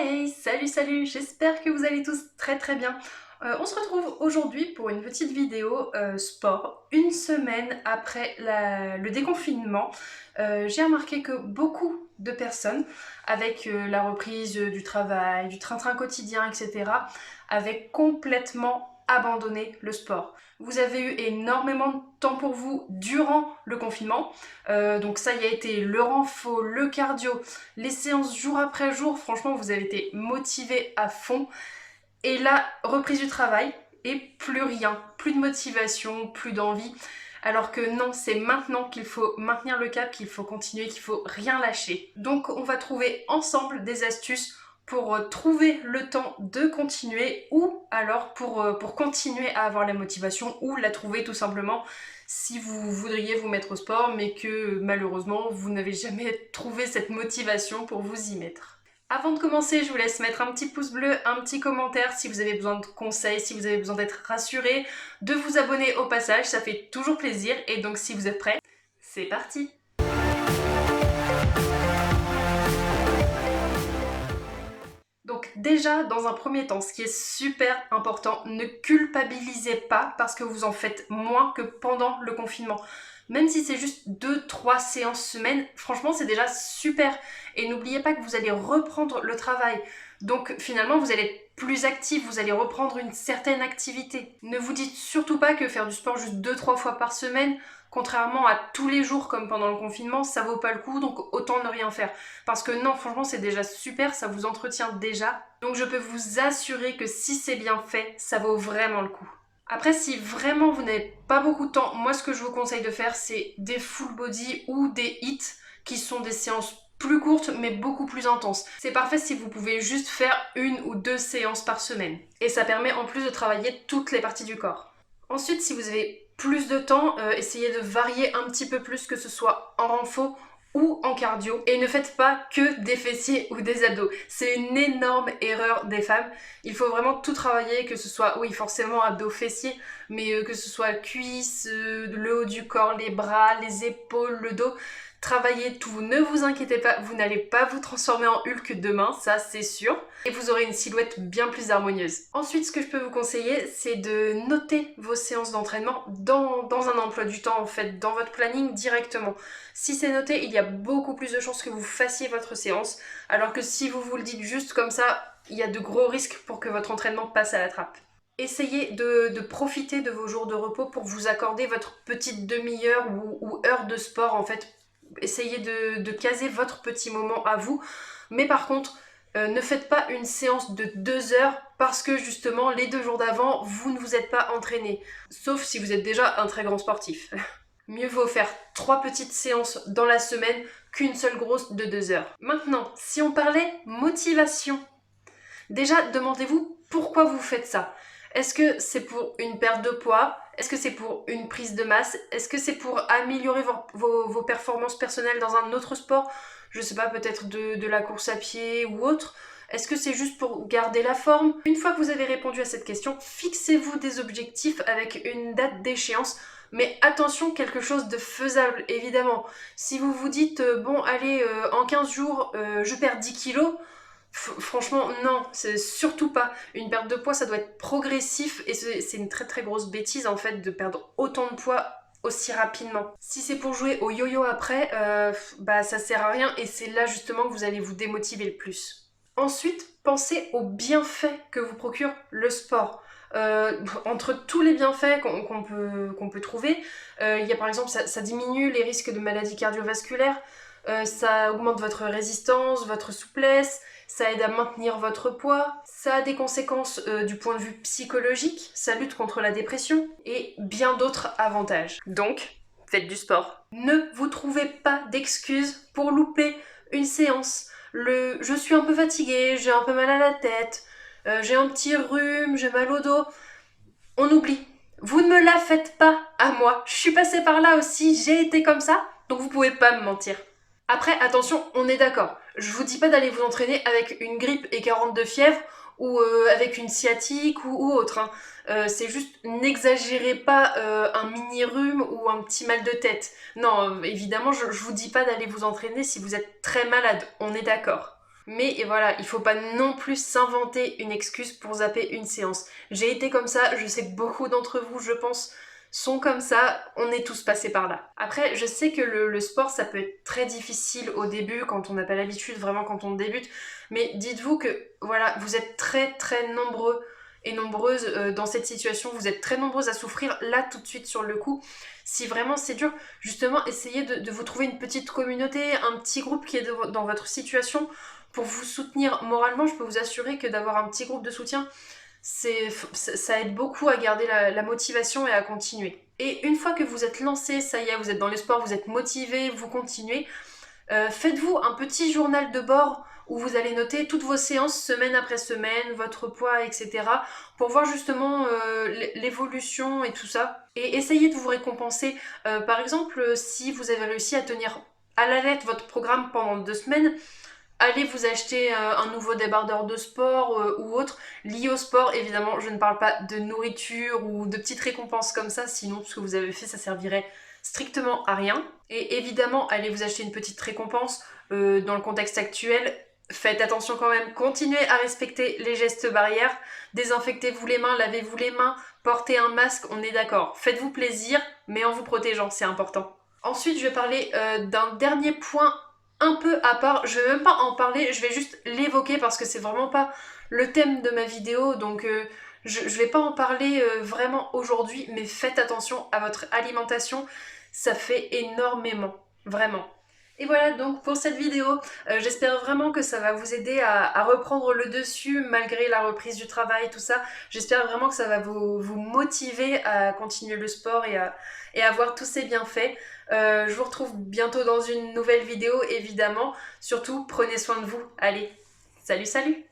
Hey, salut, j'espère que vous allez tous très bien. On se retrouve aujourd'hui pour une petite vidéo sport, une semaine après le déconfinement. J'ai remarqué que beaucoup de personnes, avec la reprise du travail, du train-train quotidien, etc., avaient complètement abandonné le sport. Vous avez eu énormément de temps pour vous durant le confinement, donc ça y a été le renfo, le cardio, les séances jour après jour, franchement vous avez été motivés à fond. Et la reprise du travail, et plus rien, plus de motivation, plus d'envie. Alors que non, c'est maintenant qu'il faut maintenir le cap, qu'il faut continuer, qu'il faut rien lâcher. Donc on va trouver ensemble des astuces pour trouver le temps de continuer ou alors pour continuer à avoir la motivation ou la trouver tout simplement si vous voudriez vous mettre au sport mais que malheureusement vous n'avez jamais trouvé cette motivation pour vous y mettre. Avant de commencer, je vous laisse mettre un petit pouce bleu, un petit commentaire si vous avez besoin de conseils, si vous avez besoin d'être rassuré, de vous abonner au passage, ça fait toujours plaisir. Et donc si vous êtes prêts, c'est parti! Donc déjà, dans un premier temps, ce qui est super important, ne culpabilisez pas parce que vous en faites moins que pendant le confinement. Même si c'est juste 2-3 séances semaine, franchement c'est déjà super. Et n'oubliez pas que vous allez reprendre le travail. Donc finalement vous allez être plus actif, vous allez reprendre une certaine activité. Ne vous dites surtout pas que faire du sport juste 2-3 fois par semaine, contrairement à tous les jours comme pendant le confinement, ça vaut pas le coup, donc autant ne rien faire. Parce que non, franchement, c'est déjà super, ça vous entretient déjà. Donc je peux vous assurer que si c'est bien fait, ça vaut vraiment le coup. Après, si vraiment vous n'avez pas beaucoup de temps, moi ce que je vous conseille de faire, c'est des full body ou des hits, qui sont des séances plus courtes mais beaucoup plus intenses. C'est parfait si vous pouvez juste faire 1 ou 2 séances par semaine. Et ça permet en plus de travailler toutes les parties du corps. Ensuite, si vous avez plus de temps, essayez de varier un petit peu plus, que ce soit en renfo ou en cardio. Et ne faites pas que des fessiers ou des abdos. C'est une énorme erreur des femmes. Il faut vraiment tout travailler, que ce soit, oui, forcément abdos fessiers, mais que ce soit cuisses, le haut du corps, les bras, les épaules, le dos. Travaillez tout, ne vous inquiétez pas, vous n'allez pas vous transformer en Hulk demain, ça c'est sûr. Et vous aurez une silhouette bien plus harmonieuse. Ensuite, ce que je peux vous conseiller, c'est de noter vos séances d'entraînement dans un emploi du temps, en fait, dans votre planning directement. Si c'est noté, il y a beaucoup plus de chances que vous fassiez votre séance, alors que si vous vous le dites juste comme ça, il y a de gros risques pour que votre entraînement passe à la trappe. Essayez de profiter de vos jours de repos pour vous accorder votre petite demi-heure ou heure de sport, en fait. Essayez de caser votre petit moment à vous, mais par contre, ne faites pas une séance de 2 heures parce que justement les 2 jours d'avant, vous ne vous êtes pas entraîné. Sauf si vous êtes déjà un très grand sportif. Mieux vaut faire 3 petites séances dans la semaine qu'une seule grosse de 2 heures. Maintenant, si on parlait motivation, déjà demandez-vous pourquoi vous faites ça. Est-ce que c'est pour une perte de poids? Est-ce que c'est pour une prise de masse? Est-ce que c'est pour améliorer vos performances personnelles dans un autre sport? Je sais pas, peut-être de la course à pied ou autre. Est-ce que c'est juste pour garder la forme? Une fois que vous avez répondu à cette question, fixez-vous des objectifs avec une date d'échéance. Mais attention, quelque chose de faisable, évidemment. Si vous vous dites, bon allez, en 15 jours, je perds 10 kilos, franchement, non, c'est surtout pas. Une perte de poids, ça doit être progressif et c'est une très grosse bêtise en fait de perdre autant de poids aussi rapidement. Si c'est pour jouer au yo-yo après, bah ça sert à rien et c'est là justement que vous allez vous démotiver le plus. Ensuite, pensez aux bienfaits que vous procure le sport. Entre tous les bienfaits qu'on peut trouver, il y a par exemple, ça diminue les risques de maladies cardiovasculaires, ça augmente votre résistance, votre souplesse, ça aide à maintenir votre poids, ça a des conséquences du point de vue psychologique, ça lutte contre la dépression et bien d'autres avantages. Donc, faites du sport. Ne vous trouvez pas d'excuses pour louper une séance. Je suis un peu fatiguée, j'ai un peu mal à la tête, j'ai un petit rhume, j'ai mal au dos. On oublie. Vous ne me la faites pas à moi. Je suis passée par là aussi, j'ai été comme ça, donc vous pouvez pas me mentir. Après, attention, on est d'accord. Je vous dis pas d'aller vous entraîner avec une grippe et 42 fièvres ou avec une sciatique ou autre. Hein. C'est juste, n'exagérez pas un mini rhume ou un petit mal de tête. Non, évidemment, je vous dis pas d'aller vous entraîner si vous êtes très malade, on est d'accord. Mais et voilà, il faut pas non plus s'inventer une excuse pour zapper une séance. J'ai été comme ça, je sais que beaucoup d'entre vous, je pense, sont comme ça, on est tous passés par là. Après, je sais que le sport, ça peut être très difficile au début, quand on n'a pas l'habitude, vraiment quand on débute, mais dites-vous que, voilà, vous êtes très très nombreux et nombreuses dans cette situation, vous êtes très nombreuses à souffrir là tout de suite sur le coup. Si vraiment c'est dur, justement, essayez de vous trouver une petite communauté, un petit groupe qui est dans votre situation pour vous soutenir moralement. Je peux vous assurer que d'avoir un petit groupe de soutien, ça aide beaucoup à garder la motivation et à continuer. Et une fois que vous êtes lancé, ça y est, vous êtes dans le sport, vous êtes motivé, vous continuez, faites-vous un petit journal de bord où vous allez noter toutes vos séances semaine après semaine, votre poids, etc. pour voir justement l'évolution et tout ça. Et essayez de vous récompenser. Par exemple, si vous avez réussi à tenir à la lettre votre programme pendant 2 semaines, allez vous acheter un nouveau débardeur de sport ou autre lié au sport. Évidemment, je ne parle pas de nourriture ou de petites récompenses comme ça, sinon ce que vous avez fait, ça servirait strictement à rien. Et évidemment, allez vous acheter une petite récompense dans le contexte actuel. Faites attention quand même, continuez à respecter les gestes barrières, désinfectez-vous les mains, lavez-vous les mains, portez un masque, on est d'accord. Faites-vous plaisir, mais en vous protégeant, c'est important. Ensuite, je vais parler d'un dernier point un peu à part. Je vais même pas en parler, je vais juste l'évoquer parce que c'est vraiment pas le thème de ma vidéo, donc je vais pas en parler vraiment aujourd'hui, mais faites attention à votre alimentation, ça fait énormément, vraiment. Et voilà donc pour cette vidéo, j'espère vraiment que ça va vous aider à reprendre le dessus malgré la reprise du travail, tout ça. J'espère vraiment que ça va vous motiver à continuer le sport et à voir tous ces bienfaits. Je vous retrouve bientôt dans une nouvelle vidéo évidemment. Surtout prenez soin de vous. Allez, salut salut!